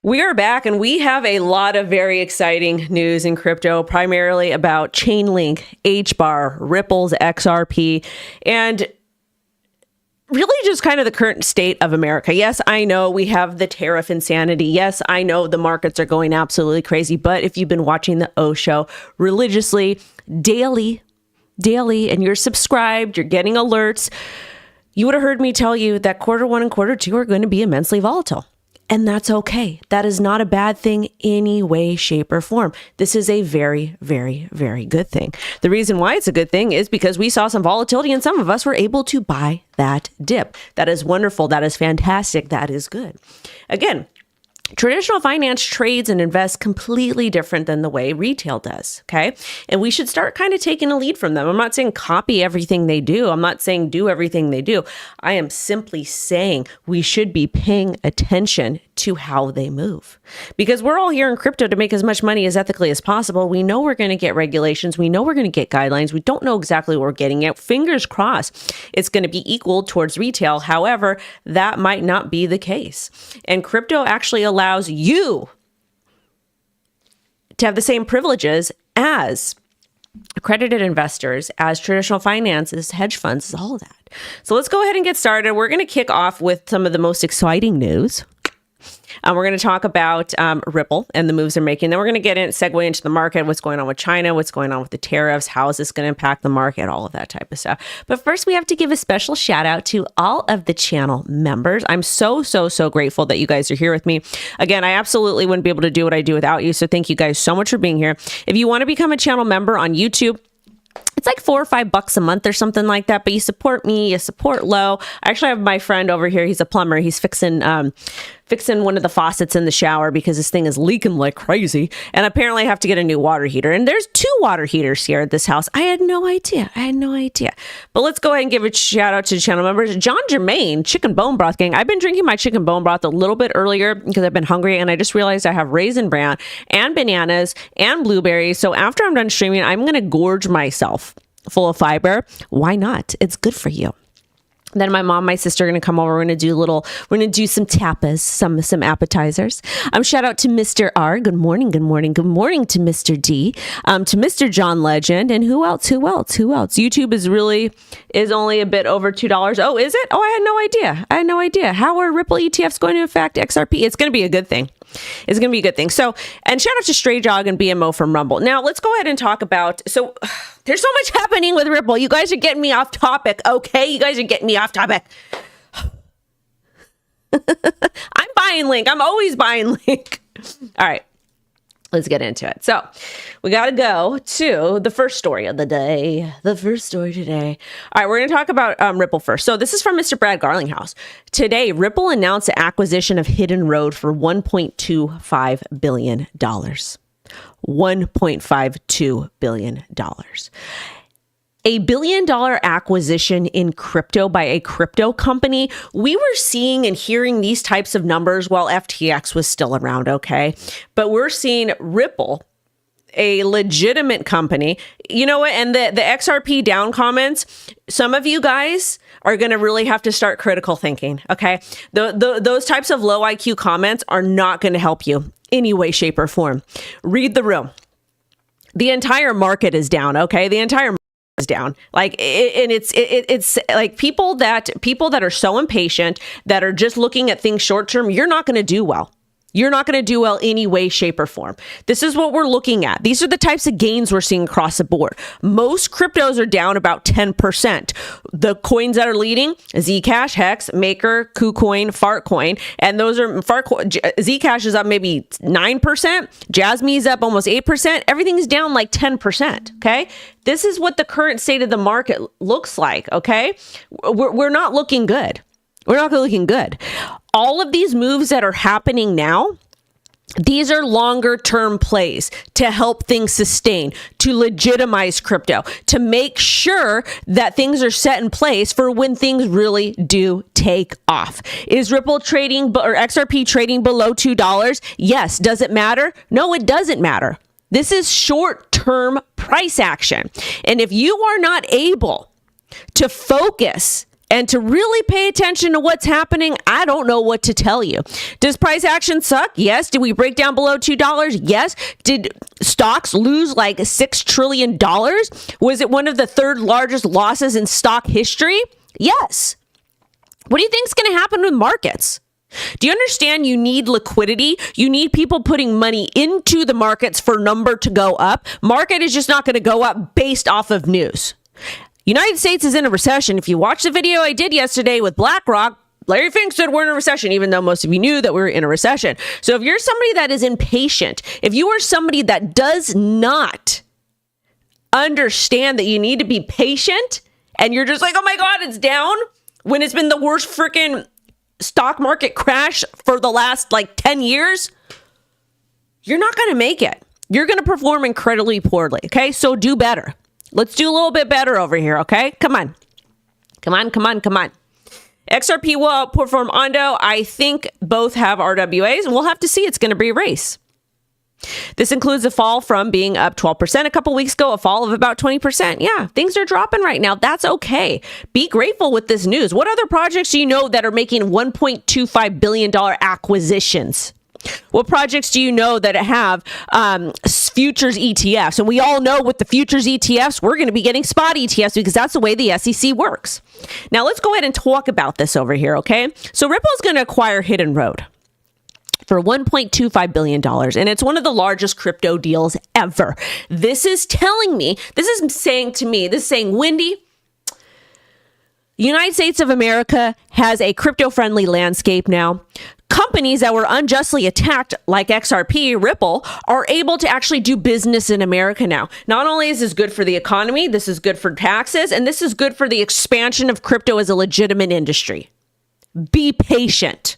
We are back and we have a lot of very exciting news in crypto, primarily about chainlink, HBAR, Ripple's XRP, and really just kind of the current state of America. Yes, I know we have the tariff insanity. Yes, I know the markets are going absolutely crazy. But if you've been watching the O Show religiously, daily, and you're subscribed, you're getting alerts, you would have heard me tell you that quarter one and quarter two are going to be immensely volatile. And that's okay. That is not a bad thing any way, shape, or form. This is a very, very, very good thing. The reason why it's a good thing is because we saw some volatility and some of us were able to buy that dip. That is wonderful. That is fantastic. That is good. Again, traditional finance trades and invests completely different than the way retail does, okay? And we should start kind of taking a lead from them. I'm not saying copy everything they do. I'm not saying do everything they do. I am simply saying we should be paying attention to how they move. Because we're all here in crypto to make as much money as ethically as possible. We know we're going to get regulations. We know we're going to get guidelines. We don't know exactly what we're getting at. Fingers crossed it's going to be equal towards retail. However, that might not be the case. And crypto actually allows you to have the same privileges as accredited investors, as traditional finances, hedge funds, all of that. So let's go ahead and get started. We're going to kick off with some of the most exciting news. We're going to talk about Ripple and the moves they're making. Then we're going to segue into the market, what's going on with China, what's going on with the tariffs, how is this going to impact the market, all of that type of stuff. But first, we have to give a special shout out to all of the channel members. I'm so grateful that you guys are here with me. Again, I absolutely wouldn't be able to do what I do without you. So thank you guys so much for being here. If you want to become a channel member on YouTube, it's like $4 or $5 a month or something like that, but you support me, you support Lo. I actually have my friend over here. He's a plumber. He's fixing one of the faucets in the shower because this thing is leaking like crazy. And apparently I have to get a new water heater. And there's 2 water heaters here at this house. I had no idea. But let's go ahead and give a shout out to channel members. John Germain, Chicken Bone Broth Gang. I've been drinking my chicken bone broth a little bit earlier because I've been hungry. And I just realized I have Raisin Bran and bananas and blueberries. So after I'm done streaming, I'm going to gorge myself full of fiber. Why not? It's good for you. Then my mom, my sister are going to come over. We're going to do some tapas, some appetizers. Shout out to Mr. R. Good morning to Mr. D, to Mr. John Legend, and who else? YouTube is only a bit over $2. Oh, is it? Oh, I had no idea. How are Ripple ETFs going to affect XRP? It's going to be a good thing. So, and shout out to Stray Jog and BMO from Rumble. Now let's go ahead and talk about, so there's so much happening with Ripple. You guys are getting me off topic. Okay. You guys are getting me off topic. I'm buying Link. I'm always buying Link. All right. Let's get into it. So we got to go to the first story of the day. All right, we're going to talk about Ripple first. So this is from Mr. Brad Garlinghouse. Today, Ripple announced the acquisition of Hidden Road for $1.25 billion. $1.52 billion. $1 billion acquisition in crypto by a crypto company. We were seeing and hearing these types of numbers while FTX was still around, okay? But we're seeing Ripple, a legitimate company. You know what? And the XRP down comments, some of you guys are going to really have to start critical thinking, okay? Those types of low IQ comments are not going to help you any way, shape, or form. Read the room. The entire market is down, okay? The entire is down. Like, it's like people that are so impatient, that are just looking at things short term, you're not going to do well. You're not going to do well any way, shape, or form. This is what we're looking at. These are the types of gains we're seeing across the board. Most cryptos are down about 10%. The coins that are leading, Zcash, Hex, Maker, KuCoin, Fartcoin, and those are Zcash is up maybe 9%. Jasmy is up almost 8%. Everything's down like 10%. Okay. This is what the current state of the market looks like. Okay. We're not looking good. We're not looking good. All of these moves that are happening now, these are longer term plays to help things sustain, to legitimize crypto, to make sure that things are set in place for when things really do take off. Is Ripple trading or XRP trading below $2? Yes. Does it matter? No, it doesn't matter. This is short term price action. And if you are not able to focus And to really pay attention to what's happening, I don't know what to tell you. Does price action suck? Yes. Did we break down below $2? Yes. Did stocks lose like $6 trillion? Was it one of the third largest losses in stock history? Yes. What do you think is going to happen with markets? Do you understand you need liquidity? You need people putting money into the markets for number to go up. Market is just not going to go up based off of news. United States is in a recession. If you watch the video I did yesterday with BlackRock, Larry Fink said we're in a recession, even though most of you knew that we were in a recession. So if you're somebody that is impatient, if you are somebody that does not understand that you need to be patient and you're just like, oh my God, it's down when it's been the worst freaking stock market crash for the last like 10 years, you're not going to make it. You're going to perform incredibly poorly. Okay. So do better. Let's do a little bit better over here. Okay. Come on. XRP will outperform Ondo. I think both have RWAs, and we'll have to see. It's going to be a race. This includes a fall from being up 12% a couple weeks ago, a fall of about 20%. Yeah, things are dropping right now. That's okay. Be grateful with this news. What other projects do you know that are making $1.25 billion acquisitions? What projects do you know that have futures ETFs? And we all know with the futures ETFs, we're going to be getting spot ETFs because that's the way the SEC works. Now, let's go ahead and talk about this over here, okay? So Ripple's going to acquire Hidden Road for $1.25 billion. And it's one of the largest crypto deals ever. This is saying, Wendy, United States of America has a crypto-friendly landscape now. Companies that were unjustly attacked, like XRP, Ripple, are able to actually do business in America now. Not only is this good for the economy, this is good for taxes, and this is good for the expansion of crypto as a legitimate industry. Be patient.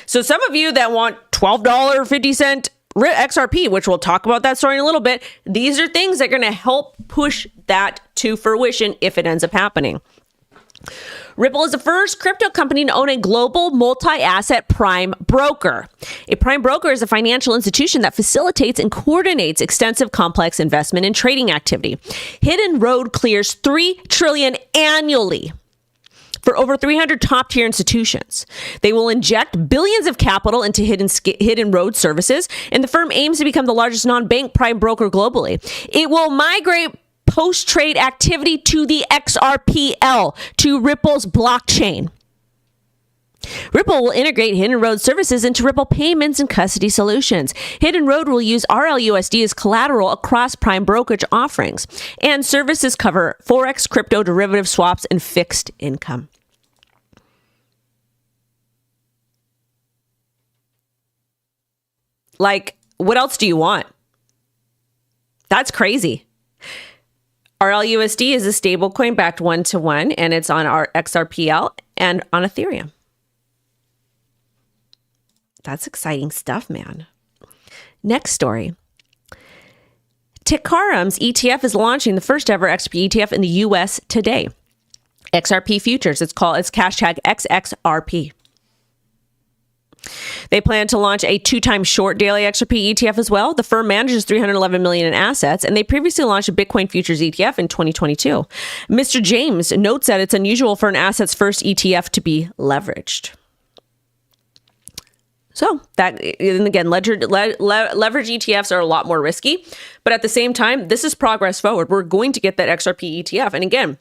So some of you that want $12.50 XRP, which we'll talk about that story in a little bit, these are things that are going to help push that to fruition if it ends up happening. Ripple is the first crypto company to own a global multi-asset prime broker. A prime broker is a financial institution that facilitates and coordinates extensive complex investment and trading activity. Hidden Road clears $3 trillion annually for over 300 top-tier institutions. They will inject billions of capital into Hidden Road services, and the firm aims to become the largest non-bank prime broker globally. It will migrate post-trade activity to the XRPL, to Ripple's blockchain. Ripple will integrate Hidden Road services into Ripple payments and custody solutions. Hidden Road will use RLUSD as collateral across prime brokerage offerings, and services cover Forex, crypto, derivative swaps, and fixed income. Like, what else do you want? That's crazy. RLUSD is a stablecoin backed 1-to-1, and it's on our XRPL and on Ethereum. That's exciting stuff, man. Next story. Ticharum's ETF is launching the first ever XRP ETF in the US today. XRP Futures. It's hashtag XXRP. They plan to launch a 2-time short daily XRP ETF as well. The firm manages $311 million in assets, and they previously launched a Bitcoin futures ETF in 2022. Mr. James notes that it's unusual for an assets first ETF to be leveraged. So that, and again, leverage ETFs are a lot more risky, but at the same time, this is progress forward. We're going to get that XRP ETF. And again,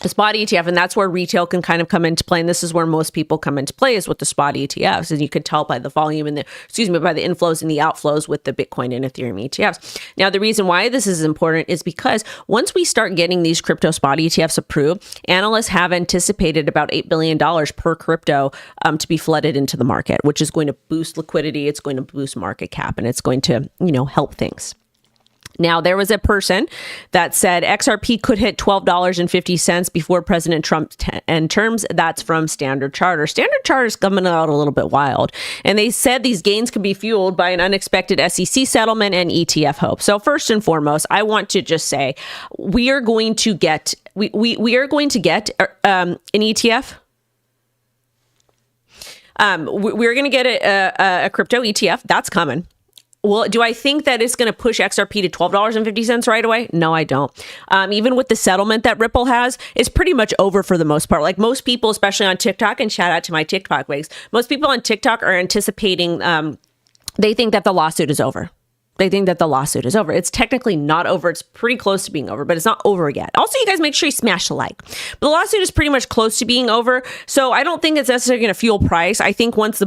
the spot ETF, and that's where retail can kind of come into play. And this is where most people come into play, is with the spot ETFs. And you could tell by the volume and by the inflows and the outflows with the Bitcoin and Ethereum ETFs. Now, the reason why this is important is because once we start getting these crypto spot ETFs approved, analysts have anticipated about $8 billion per crypto to be flooded into the market, which is going to boost liquidity. It's going to boost market cap, and it's going to, help things. Now, there was a person that said XRP could hit $12.50 before President Trump end terms. That's from Standard Charter. Standard Charter is coming out a little bit wild. And they said these gains could be fueled by an unexpected SEC settlement and ETF hope. So first and foremost, I want to just say we are going to get an ETF. We're going to get a crypto ETF. That's coming. Well, do I think that it's going to push XRP to $12.50 right away? No, I don't. Even with the settlement that Ripple has, it's pretty much over for the most part. Like most people, especially on TikTok, and shout out to my TikTok wigs, most people on TikTok are anticipating, they think that the lawsuit is over. They think that the lawsuit is over. It's technically not over. It's pretty close to being over, but it's not over yet. Also, you guys make sure you smash the like. But the lawsuit is pretty much close to being over. So I don't think it's necessarily going to fuel price. I think once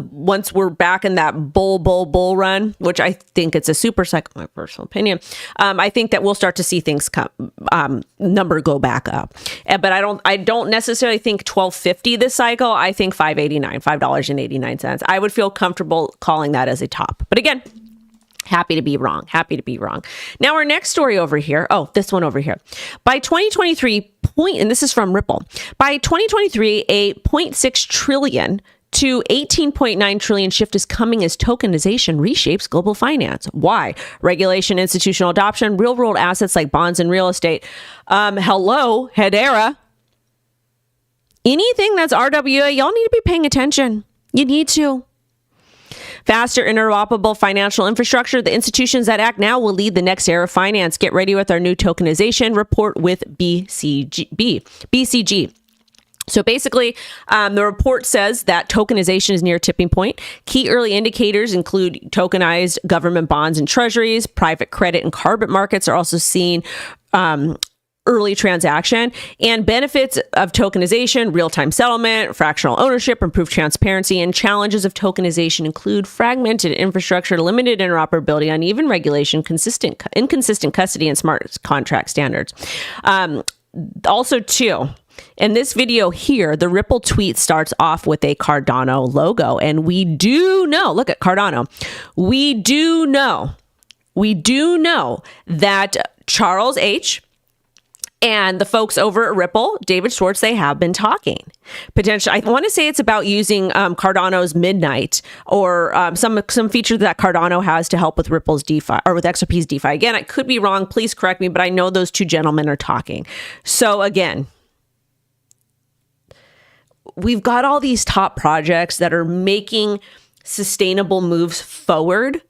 we're back in that bull run, which I think it's a super cycle, my personal opinion, I think that we'll start to see things come, number go back up. But I don't necessarily think $12.50 this cycle. I think $5.89. I would feel comfortable calling that as a top. But again, happy to be wrong. Now our next story over here. Oh, this one over here. By 2023, and this is from Ripple. By 2023, a 0.6 trillion to 18.9 trillion shift is coming as tokenization reshapes global finance. Why? Regulation, institutional adoption, real world assets like bonds and real estate. Hello, Hedera. Anything that's RWA, y'all need to be paying attention. You need to. Faster, interoperable financial infrastructure. The institutions that act now will lead the next era of finance. Get ready with our new tokenization report with BCG. So basically, the report says that tokenization is near a tipping point. Key early indicators include tokenized government bonds and treasuries. Private credit and carbon markets are also seeing early transaction, and benefits of tokenization, real-time settlement, fractional ownership, improved transparency, and challenges of tokenization include fragmented infrastructure, limited interoperability, uneven regulation, inconsistent custody, and smart contract standards. Also, too, in this video here, the Ripple tweet starts off with a Cardano logo, and we do know, look at Cardano, we do know that Charles H., and the folks over at Ripple, David Schwartz, they have been talking. Potentially, I want to say it's about using Cardano's Midnight or some feature that Cardano has to help with Ripple's DeFi or with XRP's DeFi. Again, I could be wrong. Please correct me, but I know those two gentlemen are talking. So again, we've got all these top projects that are making sustainable moves forward,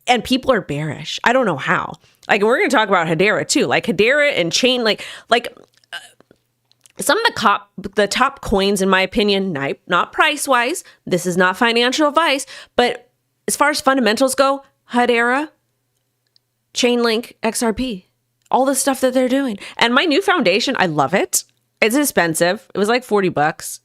and people are bearish. I don't know how. Like, we're going to talk about Hedera too, like Hedera and Chain, like some of the top coins, in my opinion, not price wise. This is not financial advice, but as far as fundamentals go, Hedera, Chainlink, XRP, all the stuff that they're doing. And my new foundation, I love it. It's expensive. It was like $40,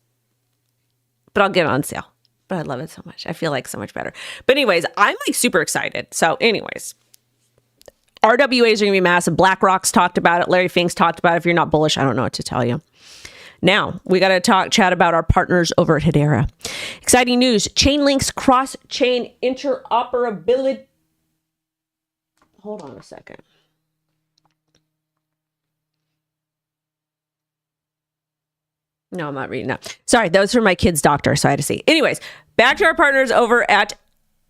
but I'll get it on sale. But I love it so much. I feel like so much better. But anyways, I'm like super excited. So anyways, RWAs are going to be massive. BlackRock's talked about it. Larry Fink's talked about it. If you're not bullish, I don't know what to tell you. Now, we got to chat about our partners over at Hedera. Exciting news. Chainlink's cross-chain interoperability. Hold on a second. No, I'm not reading that. Sorry, that was from my kid's doctor, so I had to see. Anyways, back to our partners over at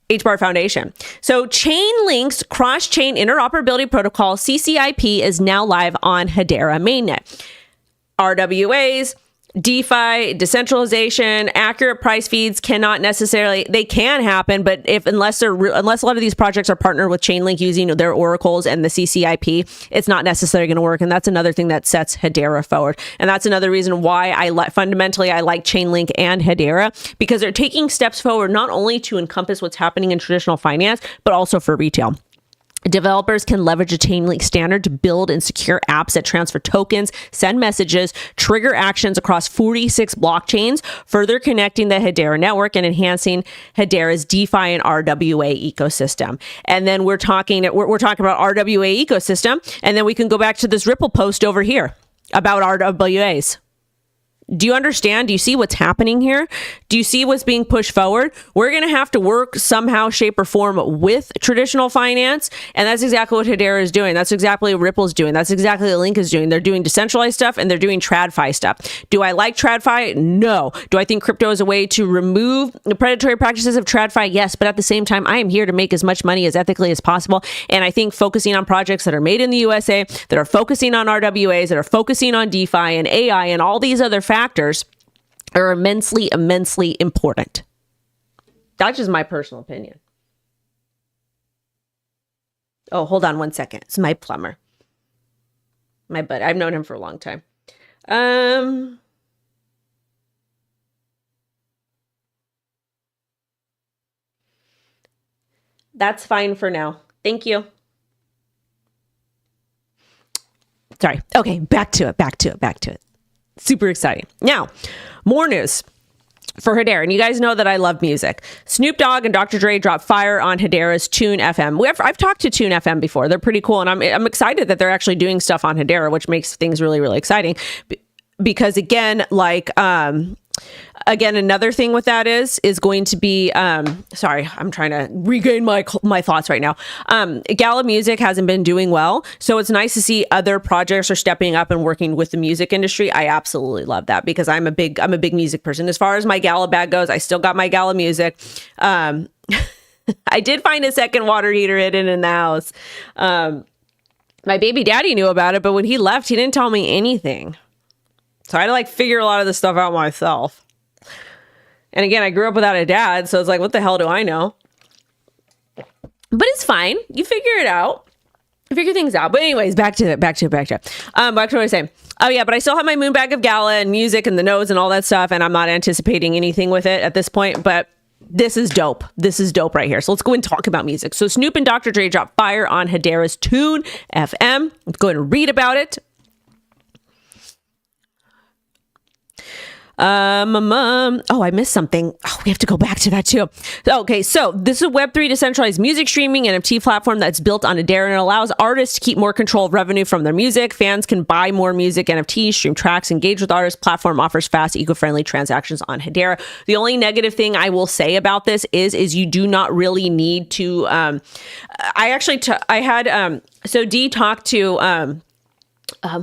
HBAR Foundation. So Chainlink's cross-chain interoperability protocol, CCIP, is now live on Hedera mainnet. RWAs, DeFi, decentralization, accurate price feeds cannot necessarily, they can happen, but unless a lot of these projects are partnered with Chainlink using their oracles and the CCIP, it's not necessarily going to work. And that's another thing that sets Hedera forward. And that's another reason why I like Chainlink and Hedera, because they're taking steps forward, not only to encompass what's happening in traditional finance, but also for retail. Developers can leverage a Chainlink standard to build and secure apps that transfer tokens, send messages, trigger actions across 46 blockchains, further connecting the Hedera network and enhancing Hedera's DeFi and RWA ecosystem. And then we're talking about RWA ecosystem, and then we can go back to this Ripple post over here about RWAs. Do you understand? Do you see what's happening here? Do you see what's being pushed forward? We're going to have to work somehow, shape, or form with traditional finance. And that's exactly what Hedera is doing. That's exactly what Ripple's doing. That's exactly what Link is doing. They're doing decentralized stuff and they're doing TradFi stuff. Do I like TradFi? No. Do I think crypto is a way to remove the predatory practices of TradFi? Yes. But at the same time, I am here to make as much money as ethically as possible. And I think focusing on projects that are made in the USA, that are focusing on RWAs, that are focusing on DeFi and AI and all these other factors are immensely important. That's just my personal opinion. Oh, hold on one second. It's my plumber. My bud. I've known him for a long time. That's fine for now. Thank you. Sorry. Okay, back to it. Super exciting. Now, more news for Hedera. And you guys know that I love music. Snoop Dogg and Dr. Dre dropped fire on Hedera's Tune FM. I've talked to Tune FM before. They're pretty cool. And I'm excited that they're actually doing stuff on Hedera, which makes things really, really exciting. Because again, another thing with that is going to be, sorry, I'm trying to regain my thoughts right now. Gala Music hasn't been doing well. So it's nice to see other projects are stepping up and working with the music industry. I absolutely love that because I'm a big music person. As far as my Gala bag goes, I still got my Gala Music. I did find a second water heater hidden in the house. My baby daddy knew about it, but when he left, he didn't tell me anything. So I had to figure a lot of this stuff out myself. And again, I grew up without a dad, so it's like, what the hell do I know? But it's fine. You figure it out. You figure things out. But anyways, back to what I was saying. Oh yeah, but I still have my moon bag of Gala and music and the nodes and all that stuff, and I'm not anticipating anything with it at this point, but this is dope. This is dope right here. So let's go and talk about music. So Snoop and Dr. Dre dropped fire on Hedera's Tune FM. Let's go ahead and read about it. Oh, I missed something. Oh, we have to go back to that too. Okay, so this is a Web3 decentralized music streaming NFT platform that's built on Hedera and allows artists to keep more control of revenue from their music. Fans can buy more music, NFTs, stream tracks, engage with artists. Platform offers fast, eco-friendly transactions on Hedera. The only negative thing I will say about this is you do not really need to. So D talked to.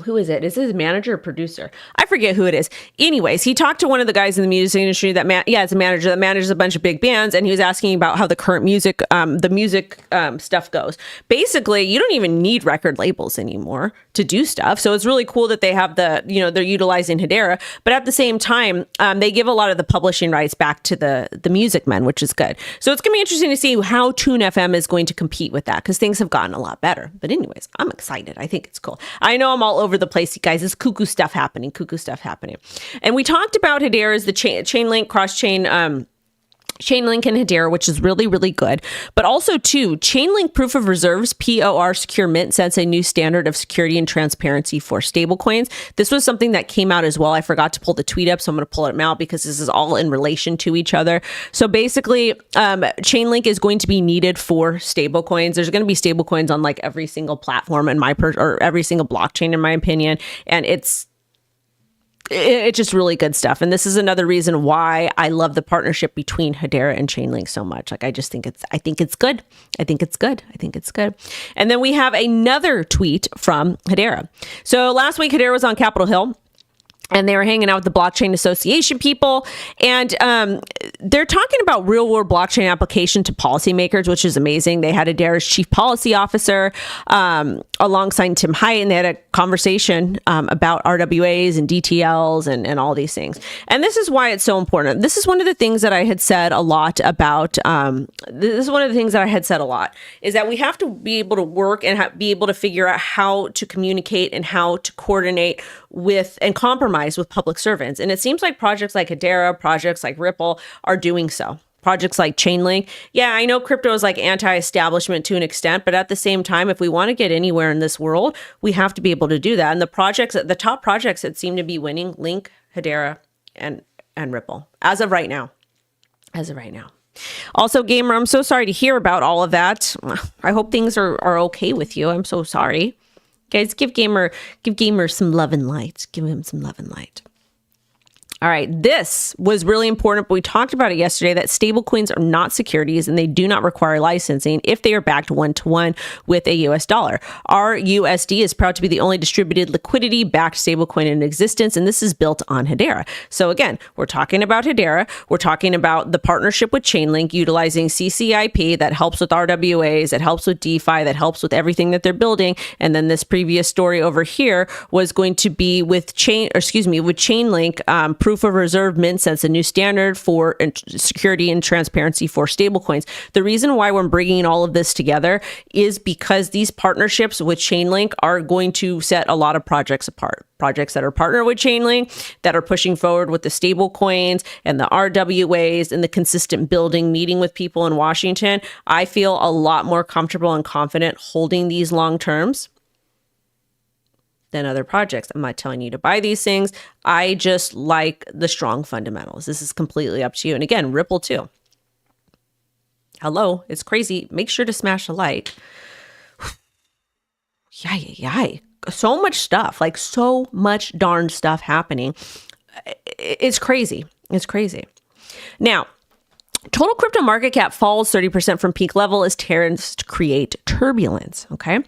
Who is it? Is this manager or producer? I forget who it is. Anyways, he talked to one of the guys in the music industry it's a manager that manages a bunch of big bands. And he was asking about how the current music, stuff goes. Basically, you don't even need record labels anymore to do stuff. So it's really cool that they have they're utilizing Hedera, but at the same time, they give a lot of the publishing rights back to the music men, which is good. So it's going to be interesting to see how Tune FM is going to compete with that because things have gotten a lot better. But anyways, I'm excited. I think it's cool. I know I'm all over the place, you guys. There's cuckoo stuff happening. And we talked about Hedera's the chainlink, cross-chain, Chainlink and Hedera, which is really, really good. But also, too, Chainlink Proof of Reserves, POR Secure Mint, sets a new standard of security and transparency for stablecoins. This was something that came out as well. I forgot to pull the tweet up, so I'm going to pull it out because this is all in relation to each other. So basically, Chainlink is going to be needed for stablecoins. There's going to be stablecoins on every single platform or every single blockchain, in my opinion. And it's just really good stuff. And this is another reason why I love the partnership between Hedera and Chainlink so much. I think it's good. And then we have another tweet from Hedera. So last week, Hedera was on Capitol Hill. And they were hanging out with the Blockchain Association people. And they're talking about real world blockchain application to policymakers, which is amazing. They had Hedera's chief policy officer alongside Tim Hite, and they had a conversation about RWAs and DTLs and all these things. And this is why it's so important. This is one of the things that I had said a lot about. Is that we have to be able to work and be able to figure out how to communicate and how to coordinate with and compromise with public servants. And it seems like projects like Hedera, projects like Ripple are doing so. Projects like Chainlink. Yeah, I know crypto is anti-establishment to an extent, but at the same time, if we want to get anywhere in this world, we have to be able to do that. And the top projects that seem to be winning, Link, Hedera, and Ripple, as of right now. Also, Gamer, I'm so sorry to hear about all of that. I hope things are okay with you. I'm so sorry. Guys, give Gamer some love and light. Give him some love and light. All right, this was really important, but we talked about it yesterday, that stablecoins are not securities and they do not require licensing if they are backed one-to-one with a US dollar. Our USD is proud to be the only distributed liquidity-backed stablecoin in existence, and this is built on Hedera. So again, we're talking about Hedera. We're talking about the partnership with Chainlink, utilizing CCIP that helps with RWAs, that helps with DeFi, that helps with everything that they're building. And then this previous story over here was going to be with Chainlink, proof proof of reserve mint sets a new standard for security and transparency for stablecoins. The reason why we're bringing all of this together is because these partnerships with Chainlink are going to set a lot of projects apart. Projects that are partnered with Chainlink, that are pushing forward with the stable coins and the RWAs and the consistent building, meeting with people in Washington. I feel a lot more comfortable and confident holding these long terms than other projects. I'm not telling you to buy these things. I just like the strong fundamentals. This is completely up to you. And again, Ripple too. Hello, it's crazy. Make sure to smash a like. Yay. So much stuff, like so much darn stuff happening. It's crazy. It's crazy. Now, total crypto market cap falls 30% from peak level as tariffs create turbulence. Okay.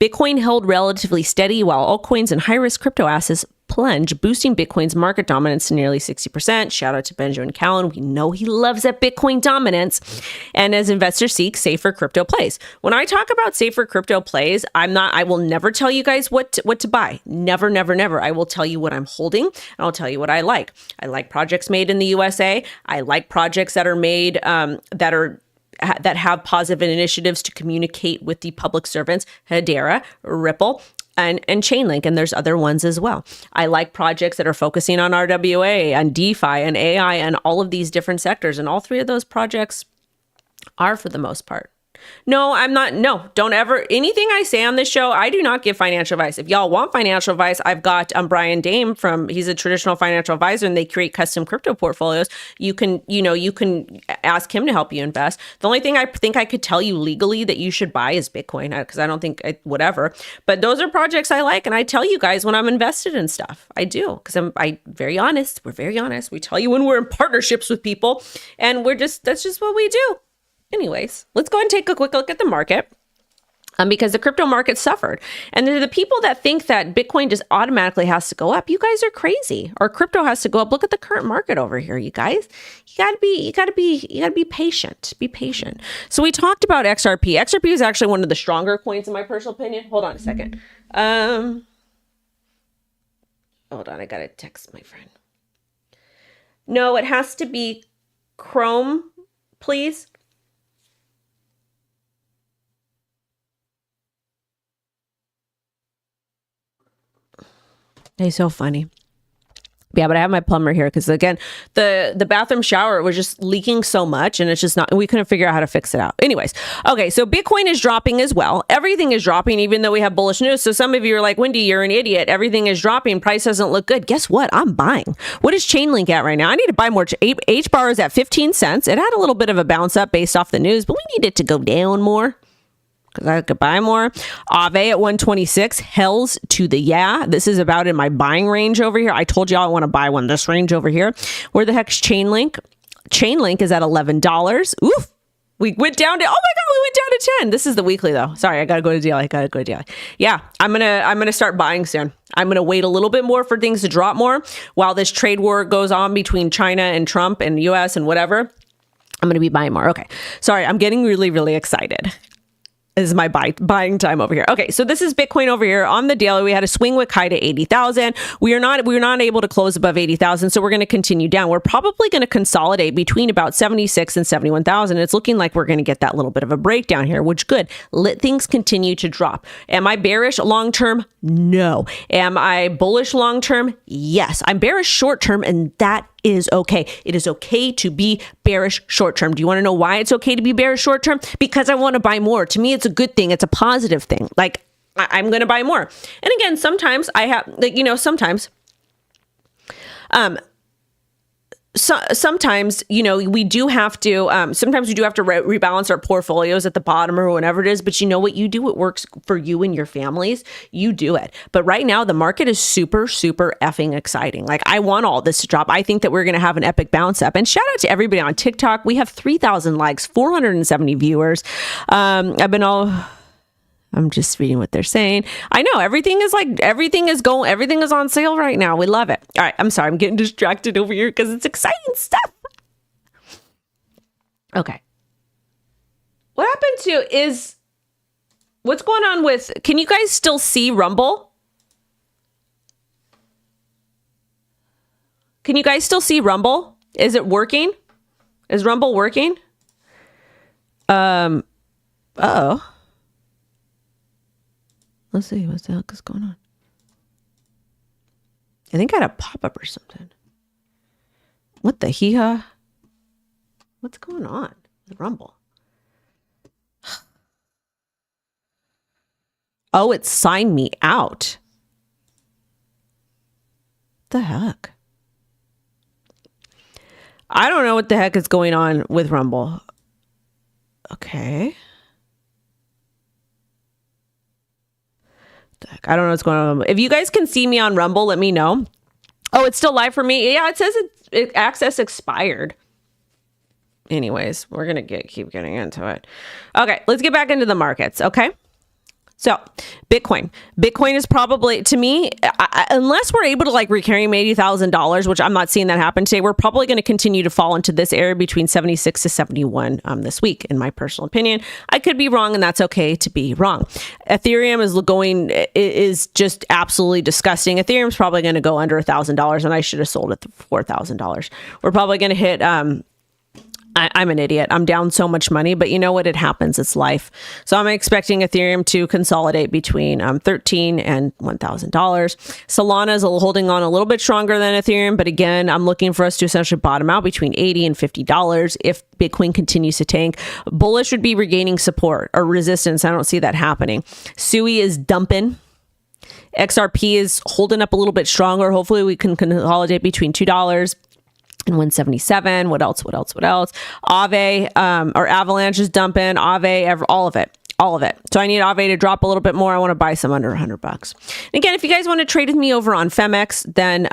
Bitcoin held relatively steady while altcoins and high risk crypto assets plunge, boosting Bitcoin's market dominance to nearly 60%. Shout out to Benjamin Callen. We know he loves that Bitcoin dominance. And as investors seek safer crypto plays. When I talk about safer crypto plays, I will never tell you guys what to buy. Never, never, never. I will tell you what I'm holding and I'll tell you what I like. I like projects made in the USA. I like projects that are made, that have positive initiatives to communicate with the public servants, Hedera, Ripple, and Chainlink, and there's other ones as well. I like projects that are focusing on RWA and DeFi and AI and all of these different sectors, and all three of those projects are for the most part. No, I'm not. No, don't ever. Anything I say on this show, I do not give financial advice. If y'all want financial advice, I've got Brian Dame he's a traditional financial advisor and they create custom crypto portfolios. You can ask him to help you invest. The only thing I think I could tell you legally that you should buy is Bitcoin, because I don't think whatever. But those are projects I like. And I tell you guys when I'm invested in stuff. I do, because I'm very honest. We're very honest. We tell you when we're in partnerships with people, and that's just what we do. Anyways, let's go and take a quick look at the market, because the crypto market suffered. And the people that think that Bitcoin just automatically has to go up, you guys are crazy. Or crypto has to go up. Look at the current market over here, you guys. You gotta be patient. Be patient. So we talked about XRP. XRP is actually one of the stronger coins in my personal opinion. Hold on a second. Hold on, I gotta text my friend. No, it has to be Chrome, please. He's so funny. Yeah, but I have my plumber here because, again, the bathroom shower was just leaking so much, and it's just not, we couldn't figure out how to fix it out. Anyways, okay, so Bitcoin is dropping as well. Everything is dropping, even though we have bullish news. So some of you are like, Wendy, you're an idiot. Everything is dropping. Price doesn't look good. Guess what? I'm buying. What is Chainlink at right now? I need to buy more. HBAR is at 15 cents. It had a little bit of a bounce up based off the news, but we need it to go down more, because I could buy more. Aave at 126, hells to the yeah. This is about in my buying range over here. I told y'all I want to buy one this range over here. Where the heck's Chainlink? Chainlink is at $11. Oof. We went down to, oh my God, we went down to 10. This is the weekly though. Sorry, I gotta go to daily. Yeah, I'm gonna start buying soon. I'm gonna wait a little bit more for things to drop more while this trade war goes on between China and Trump and US and whatever. I'm gonna be buying more. Okay. Sorry, I'm getting really, really excited. This is my buying time over here. Okay, so this is Bitcoin over here on the daily. We had a swing wick high to 80,000. We were not able to close above 80,000, so we're going to continue down. We're probably going to consolidate between about 76 and 71,000. It's looking like we're going to get that little bit of a breakdown here, which good. Let things continue to drop. Am I bearish long term? No. Am I bullish long term? Yes. I'm bearish short term, and that is okay. It is okay to be bearish short term. Do you want to know why it's okay to be bearish short term? Because I want to buy more. To me, it's a good thing. It's a positive thing. Like, I'm going to buy more. And again, sometimes I have, like, sometimes we do have to rebalance our portfolios at the bottom or whatever it is. But you know what? You do what works for you and your families. You do it. But right now, the market is super, super effing exciting. Like, I want all this to drop. I think that we're going to have an epic bounce up. And shout out to everybody on TikTok. We have 3,000 likes, 470 viewers. I'm just reading what they're saying. I know everything is on sale right now. We love it. All right. I'm sorry. I'm getting distracted over here because it's exciting stuff. Okay. What happened to what's going on with, can you guys still see Rumble? Can you guys still see Rumble? Is it working? Is Rumble working? Uh-oh. Let's see. What the heck is going on? I think I had a pop-up or something. What the hee-haw? What's going on with Rumble? Oh, it signed me out. What the heck? I don't know what the heck is going on with Rumble. Okay. I don't know what's going on. If you guys can see me on Rumble, let me know. Oh, it's still live for me. Yeah, it says access expired. Anyways, we're going to keep getting into it. Okay, let's get back into the markets. Okay. So Bitcoin is probably, to me, unless we're able to like reclaim $80,000, which I'm not seeing that happen today, we're probably going to continue to fall into this area between 76 to 71 this week, in my personal opinion. I could be wrong, and that's okay to be wrong. Ethereum is just absolutely disgusting. Ethereum's probably going to go under $1,000, and I should have sold it for $4,000. We're probably going to hit I'm an idiot. I'm down so much money, but you know what? It happens. It's life. So I'm expecting Ethereum to consolidate between $13 and $1,000. Solana is holding on a little bit stronger than Ethereum, but again, I'm looking for us to essentially bottom out between $80 and $50 if Bitcoin continues to tank. Bullish would be regaining support or resistance. I don't see that happening. SUI is dumping. XRP is holding up a little bit stronger. Hopefully we can consolidate between $2 and 177. What else? Aave, or Avalanche is dumping. Aave, all of it. So I need Aave to drop a little bit more. I want to buy some under $100. Again, if you guys want to trade with me over on Femex, then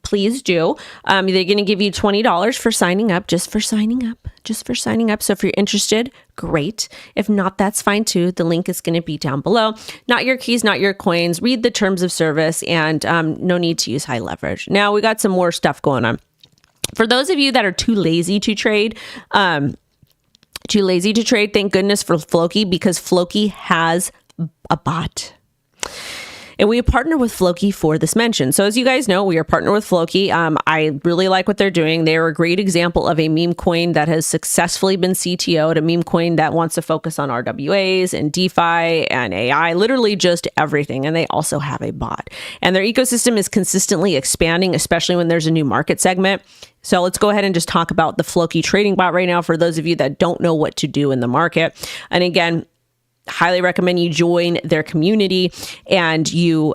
please do. They're going to give you $20 for signing up, just for signing up. So if you're interested, great. If not, that's fine too. The link is going to be down below. Not your keys, not your coins. Read the terms of service, and no need to use high leverage. Now we got some more stuff going on. For those of you that are too lazy to trade, thank goodness for Floki, because Floki has a bot. And we partner with Floki for this mention. So as you guys know, we are partnered with Floki. I really like what they're doing. They are a great example of a meme coin that has successfully been CTO'd, a meme coin that wants to focus on RWAs and DeFi and AI, literally just everything. And they also have a bot. And their ecosystem is consistently expanding, especially when there's a new market segment. So let's go ahead and just talk about the Floki trading bot right now for those of you that don't know what to do in the market. And again, highly recommend you join their community and you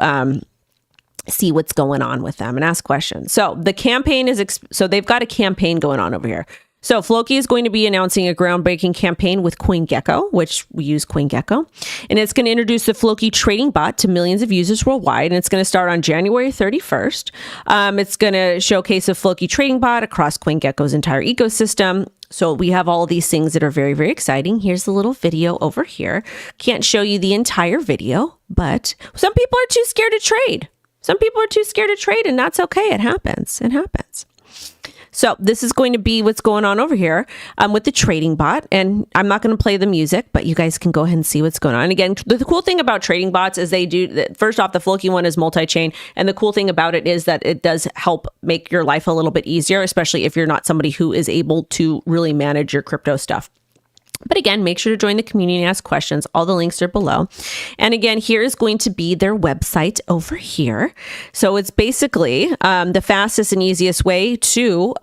see what's going on with them and ask questions. So the campaign so they've got a campaign going on over here. So Floki is going to be announcing a groundbreaking campaign with CoinGecko, which we use CoinGecko, and it's going to introduce the Floki trading bot to millions of users worldwide, and it's going to start on January 31st. It's going to showcase a Floki trading bot across CoinGecko's entire ecosystem. So we have all of these things that are very, very exciting. Here's the little video over here. Can't show you the entire video, but some people are too scared to trade. And that's okay. It happens. So this is going to be what's going on over here with the trading bot. And I'm not going to play the music, but you guys can go ahead and see what's going on. And again, the cool thing about trading bots is first off, the Floki one is multi-chain. And the cool thing about it is that it does help make your life a little bit easier, especially if you're not somebody who is able to really manage your crypto stuff. But again, make sure to join the community and ask questions. All the links are below. And again, here is going to be their website over here. So it's basically the fastest and easiest way to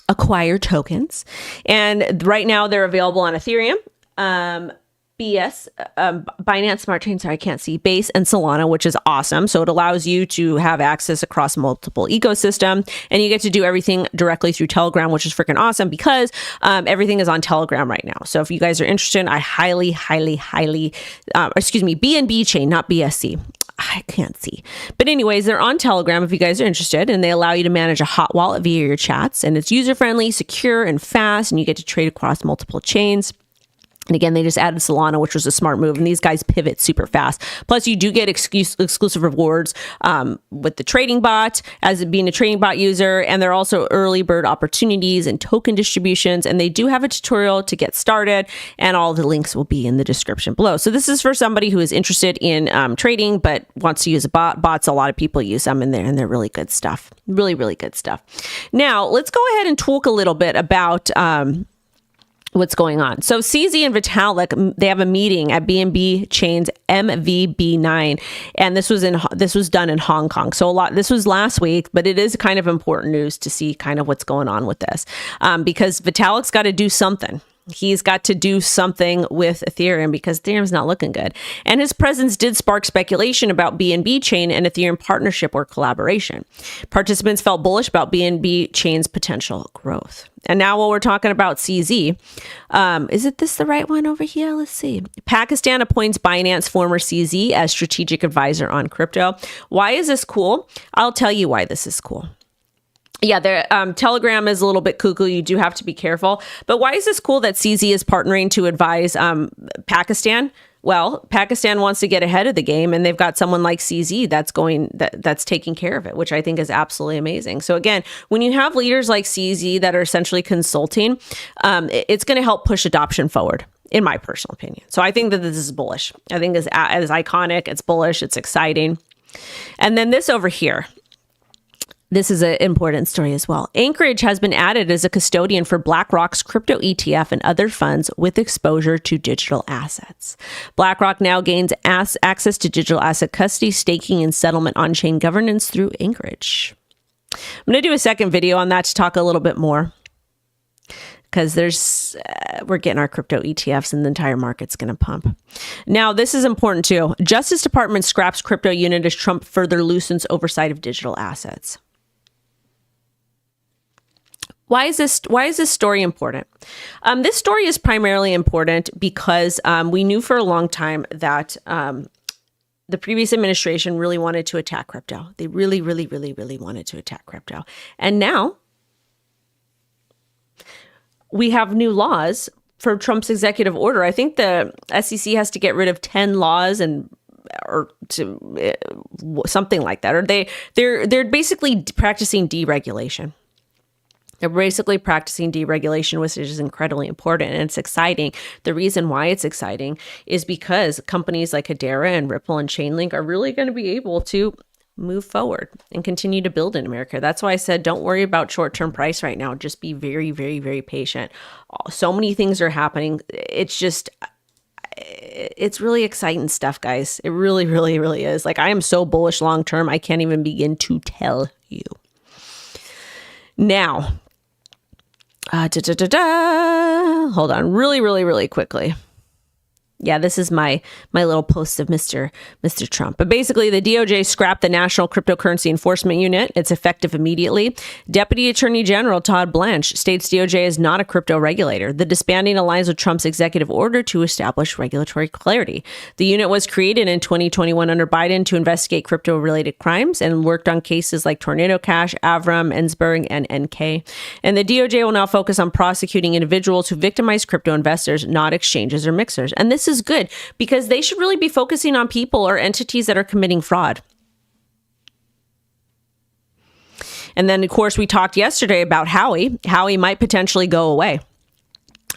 acquire tokens. And right now they're available on Ethereum, Binance Smart Chain, sorry, I can't see, Base, and Solana, which is awesome. So it allows you to have access across multiple ecosystem, and you get to do everything directly through Telegram, which is freaking awesome because everything is on Telegram right now. So if you guys are interested, I highly, BNB Chain, not BSC. I can't see. But anyways, they're on Telegram if you guys are interested, and they allow you to manage a hot wallet via your chats, and it's user-friendly, secure, and fast, and you get to trade across multiple chains. And again, they just added Solana, which was a smart move. And these guys pivot super fast. Plus, you do get exclusive rewards with the trading bot as being a trading bot user. And there are also early bird opportunities and token distributions. And they do have a tutorial to get started. And all the links will be in the description below. So this is for somebody who is interested in trading, but wants to use a bot. Bots, a lot of people use them in there, and they're really good stuff. Really, really good stuff. Now, let's go ahead and talk a little bit about what's going on. So CZ and Vitalik, they have a meeting at BNB Chain's MVB9, and this was done in Hong Kong. So this was last week, but it is kind of important news to see kind of what's going on with this, because Vitalik's got to do something. He's got to do something with Ethereum because Ethereum's not looking good. And his presence did spark speculation about BNB Chain and Ethereum partnership or collaboration. Participants felt bullish about BNB Chain's potential growth. And now while we're talking about CZ, is this the right one over here? Let's see. Pakistan appoints Binance former CZ as strategic advisor on crypto. Why is this cool? I'll tell you why this is cool. Yeah, Telegram is a little bit cuckoo. You do have to be careful. But why is this cool that CZ is partnering to advise Pakistan? Well, Pakistan wants to get ahead of the game, and they've got someone like CZ that's taking care of it, which I think is absolutely amazing. So again, when you have leaders like CZ that are essentially consulting, it's going to help push adoption forward, in my personal opinion. So I think that this is bullish. I think it's iconic. It's bullish. It's exciting. And then this over here. This is an important story as well. Anchorage has been added as a custodian for BlackRock's crypto ETF and other funds with exposure to digital assets. BlackRock now gains access to digital asset custody, staking, and settlement on-chain governance through Anchorage. I'm going to do a second video on that to talk a little bit more, because we're getting our crypto ETFs and the entire market's going to pump. Now, this is important too. Justice Department scraps crypto unit as Trump further loosens oversight of digital assets. Why is this story important? This story is primarily important because we knew for a long time that the previous administration really wanted to attack crypto. They really, really, really, really wanted to attack crypto. And now we have new laws for Trump's executive order. I think the SEC has to get rid of 10 laws or something like that. Or they're basically practicing deregulation. They're basically practicing deregulation, which is incredibly important, and it's exciting. The reason why it's exciting is because companies like Hedera and Ripple and Chainlink are really going to be able to move forward and continue to build in America. That's why I said, don't worry about short-term price right now. Just be very, very, very patient. So many things are happening. It's really exciting stuff, guys. It really, really, really is. Like, I am so bullish long-term. I can't even begin to tell you. Now, hold on really, really, really quickly. Yeah, this is my little post of Mr. Trump. But basically, the DOJ scrapped the National Cryptocurrency Enforcement Unit. It's effective immediately. Deputy Attorney General Todd Blanche states DOJ is not a crypto regulator. The disbanding aligns with Trump's executive order to establish regulatory clarity. The unit was created in 2021 under Biden to investigate crypto-related crimes and worked on cases like Tornado Cash, Avram, Ensberg, and NK. And the DOJ will now focus on prosecuting individuals who victimize crypto investors, not exchanges or mixers. And this is good because they should really be focusing on people or entities that are committing fraud. And then, of course, we talked yesterday about Howey. Howey might potentially go away.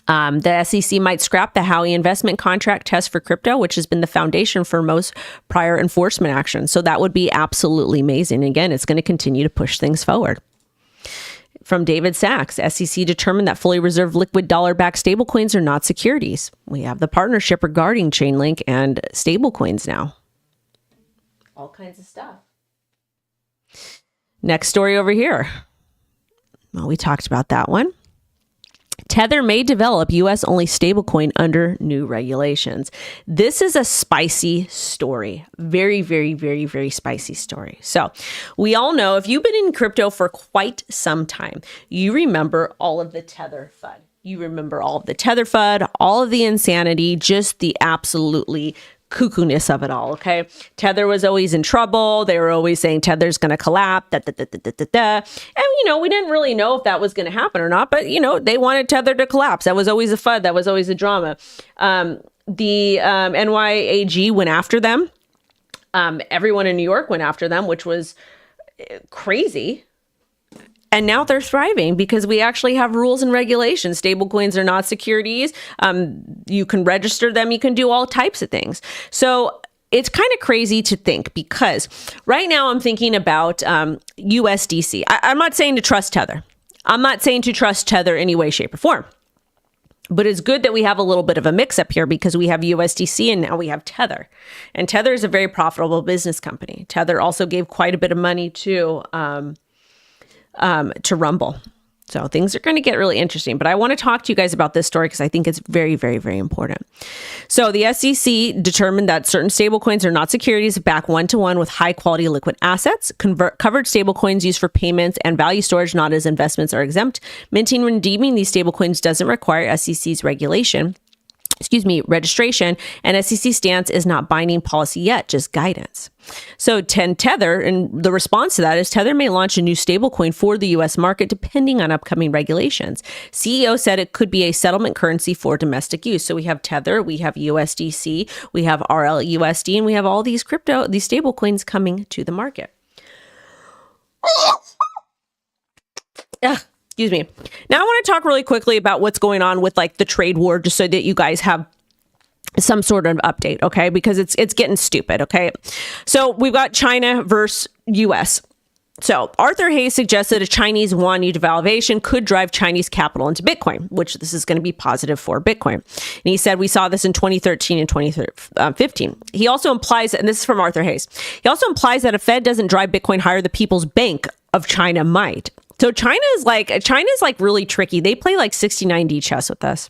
The SEC might scrap the Howey investment contract test for crypto, which has been the foundation for most prior enforcement actions. So that would be absolutely amazing. Again, it's going to continue to push things forward. From David Sachs, SEC determined that fully reserved liquid dollar-backed stablecoins are not securities. We have the partnership regarding Chainlink and stablecoins now. All kinds of stuff. Next story over here. Well, we talked about that one. Tether may develop U.S.-only stablecoin under new regulations. This is a spicy story. Very, very, very, very spicy story. So we all know, if you've been in crypto for quite some time, you remember all of the Tether FUD. You remember all of the Tether FUD, all of the insanity, just the absolutely cuckoo-ness of it all, okay? Tether was always in trouble. They were always saying Tether's going to collapse, And, we didn't really know if that was going to happen or not, but, they wanted Tether to collapse. That was always a FUD. That was always a drama. The NYAG went after them. Everyone in New York went after them, which was crazy. And now they're thriving because we actually have rules and regulations. Stablecoins are not securities. You can register them. You can do all types of things. So it's kind of crazy to think, because right now I'm thinking about USDC. I'm not saying to trust Tether. I'm not saying to trust Tether any way, shape, or form. But it's good that we have a little bit of a mix up here, because we have USDC and now we have Tether. And Tether is a very profitable business company. Tether also gave quite a bit of money to Rumble. So things are going to get really interesting. But I want to talk to you guys about this story because I think it's very, very, very important. So the SEC determined that certain stablecoins are not securities, back one-to-one with high-quality liquid assets. Covered stablecoins used for payments and value storage, not as investments, are exempt. Minting and redeeming these stablecoins doesn't require SEC's registration. And SEC stance is not binding policy yet, just guidance. So Tether, and the response to that is Tether may launch a new stablecoin for the U.S. market depending on upcoming regulations. CEO said it could be a settlement currency for domestic use. So we have Tether, we have USDC, we have RLUSD, and we have all these stablecoins coming to the market. Excuse me. Now I want to talk really quickly about what's going on with the trade war, just so that you guys have some sort of update, okay? Because it's getting stupid, okay? So we've got China versus US. So Arthur Hayes suggested a Chinese yuan devaluation could drive Chinese capital into Bitcoin, which this is going to be positive for Bitcoin. And he said we saw this in 2013 and 2015. He also implies, and this is from Arthur Hayes, he also implies that if Fed doesn't drive Bitcoin higher, the People's Bank of China might. So China's really tricky. They play 69D chess with us.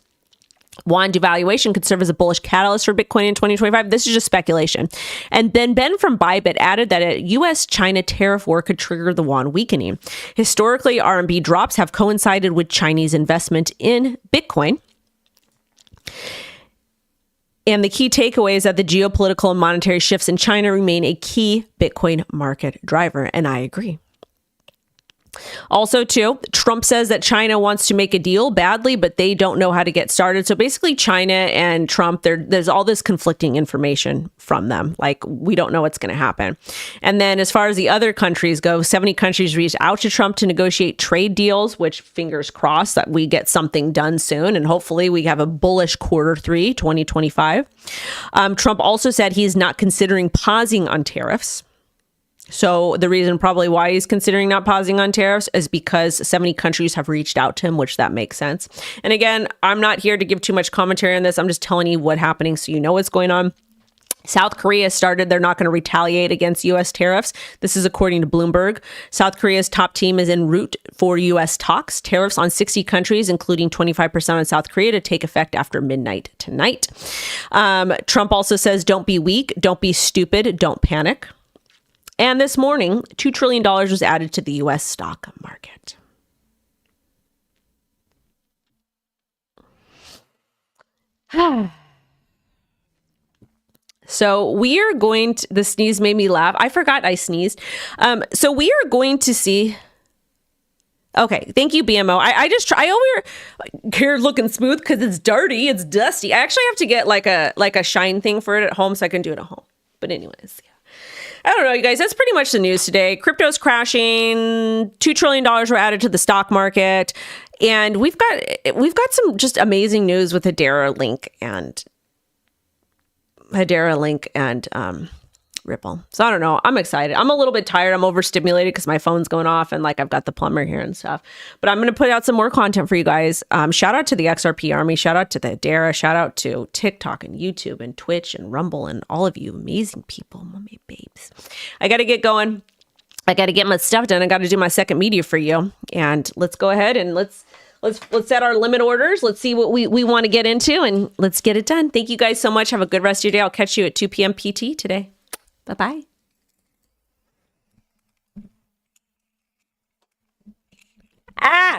Yuan devaluation could serve as a bullish catalyst for Bitcoin in 2025. This is just speculation. And then Ben from Bybit added that a U.S.-China tariff war could trigger the yuan weakening. Historically, RMB drops have coincided with Chinese investment in Bitcoin. And the key takeaway is that the geopolitical and monetary shifts in China remain a key Bitcoin market driver. And I agree. Also, too, Trump says that China wants to make a deal badly, but they don't know how to get started. So basically, China and Trump, there's all this conflicting information from them. We don't know what's going to happen. And then as far as the other countries go, 70 countries reached out to Trump to negotiate trade deals, which fingers crossed that we get something done soon. And hopefully we have a bullish Q3 2025. Trump also said he's not considering pausing on tariffs. So the reason probably why he's considering not pausing on tariffs is because 70 countries have reached out to him, which that makes sense. And again, I'm not here to give too much commentary on this. I'm just telling you what's happening so you know what's going on. South Korea started, they're not going to retaliate against U.S. tariffs. This is according to Bloomberg. South Korea's top team is en route for U.S. talks. Tariffs on 60 countries, including 25% on South Korea, to take effect after midnight tonight. Trump also says, don't be weak, don't be stupid, don't panic. And this morning, $2 trillion was added to the U.S. stock market. So we are going to, the sneeze made me laugh. I forgot I sneezed. So we are going to see. Okay, thank you, BMO. I over here looking smooth because it's dirty, it's dusty. I actually have to get like a shine thing for it at home so I can do it at home. But anyways, yeah. I don't know, you guys. That's pretty much the news today. Crypto's crashing. $2 trillion were added to the stock market, and we've got some just amazing news with Hedera Link and Ripple. So I don't know. I'm excited. I'm a little bit tired. I'm overstimulated because my phone's going off and I've got the plumber here and stuff. But I'm going to put out some more content for you guys. Shout out to the XRP army. Shout out to the Hedera. Shout out to TikTok and YouTube and Twitch and Rumble and all of you amazing people, mommy babes. I got to get going. I got to get my stuff done. I got to do my second media for you. And let's go ahead and let's set our limit orders. Let's see what we want to get into and let's get it done. Thank you guys so much. Have a good rest of your day. I'll catch you at 2 p.m. PT today. Bye-bye. Ah!